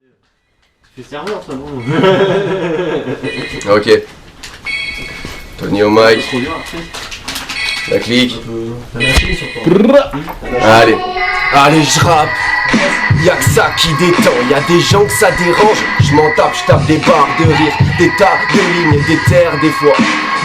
Fais serveur, ça bon. Ok. Tony au mic. La clique. Allez. Allez, je rappe. Y'a que ça qui détend, y'a des gens que ça dérange. Je m'en tape, je tape des barres de rire, des tas de lignes, des terres des fois.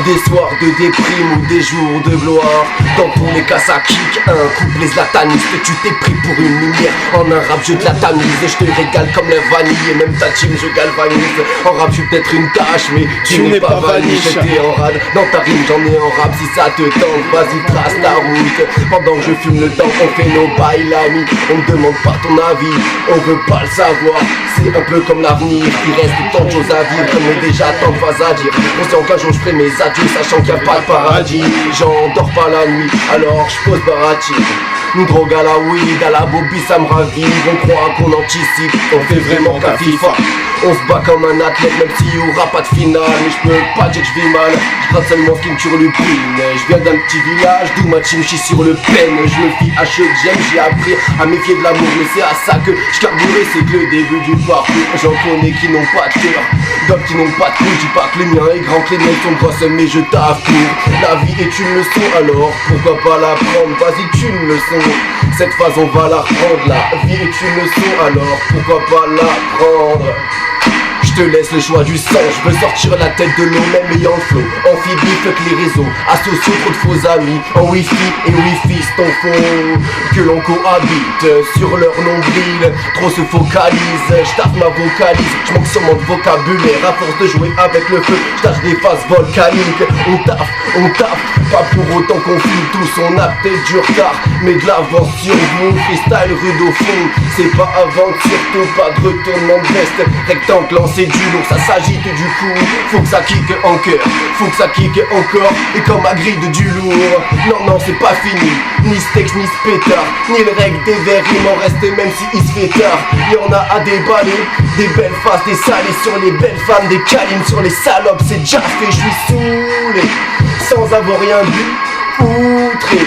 Des soirs de déprime ou des jours de gloire. Dans tous les cas ça kick, un couplet zlataniste. Tu t'es pris pour une lumière, en un rap je te la tamise. Je te régale comme la vanille et même ta team je galvanise. En rap je suis peut-être une tâche mais tu n'es pas vaniche. J'étais en rade, dans ta rime j'en ai en rap. Si ça te tente, vas-y trace ta route. Pendant que je fume le temps, on fait nos bails l'ami. On ne demande pas ton avis, on veut pas le savoir. C'est un peu comme l'avenir, il reste tant de choses à vivre. Mais déjà tant de phases à dire. Conscient qu'un jour je ferai mes adieux, sachant qu'il n'y a pas de paradis. J'endors pas la nuit, alors je pose barati. Une drogue à la weed, à la bobby ça me ravive. On croit qu'on anticipe, on fait vraiment qu'à FIFA. On se bat comme un athlète même s'il y aura pas de finale. Mais je peux pas dire que je vis mal, je gratte seulement ce qui me turlupine. Je viens d'un petit village d'où ma team chie sur le pen. Je me fie à ceux que j'aime, j'ai appris à méfier de l'amour. Mais c'est à ça que je carburais, c'est que le début du parcours. J'en connais qui n'ont pas de cœur, d'autres qui n'ont pas de couilles. Je dis pas que les miens est grand, que les miens sont grosses, mais je taffe pour. La vie est une leçon, alors pourquoi pas la prendre? Vas-y tu une leçon, cette phase on va la reprendre. La vie est une leçon, alors pourquoi pas la prendre? Je te laisse le choix du sang, je veux sortir la tête de l'eau même ayant le flow. Amphibie, fuck les réseaux, associo trop de faux amis. En wifi et wifi c'est ton faux. Que l'on cohabite sur leur nombril, trop se focalise. Je taffe ma vocalise, je manque sûrement de vocabulaire. À force de jouer avec le feu, je tâche des phases volcaniques. On taffe, pas pour autant qu'on file tous. On a peut-être du retard, mais de l'avance sur vous. Freestyle rude au fond, c'est pas avant, surtout pas de retournement de veste. Rectangle lancé du lourd, ça s'agite du coup. Faut que ça kick en cœur, faut que ça kick encore. Et comme ma grille de du lourd. Non, c'est pas fini, ni steaks, ni spétard, ni le règle des verres, il m'en reste même si il se fait tard. Y'en a à déballer, des belles faces, des salés sur les belles femmes, des câlins sur les salopes, c'est déjà fait, je suis saoulé. Sans avoir rien vu, outré,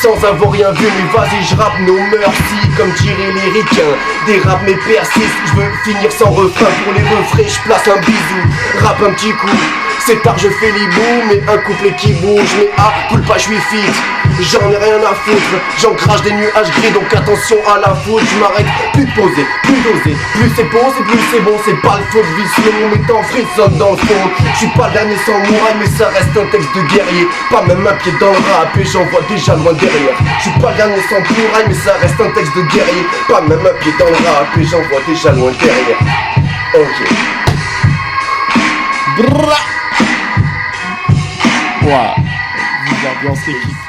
sans avoir rien vu, mais vas-y je rappe nos merci, comme diraient les ricains. Des rap mais persistent, je veux finir sans refrain. Pour les refrains je place un bisou, rappe un petit coup. C'est tard je fais l'hibou, mais un couplet qui bouge. Mais ah, coule pas, je suis fit, j'en ai rien à foutre. J'en crache des nuages gris, donc attention à la faute. Je m'arrête, plus de poser, plus d'oser. Plus c'est bon, c'est plus c'est bon. C'est pas le faux de vice long, mais t'en frissonne dans le fond. Je suis pas le dernier sans muraille, mais ça reste un texte de guerrier. Pas même un pied dans le rap et j'en vois déjà loin derrière. Je suis pas le dernier sans muraille, mais ça reste un texte de guerrier. Pas même un pied dans le rap et j'en vois déjà loin derrière. Ok. Brrra. Ouah, vive l'ambiance équipe.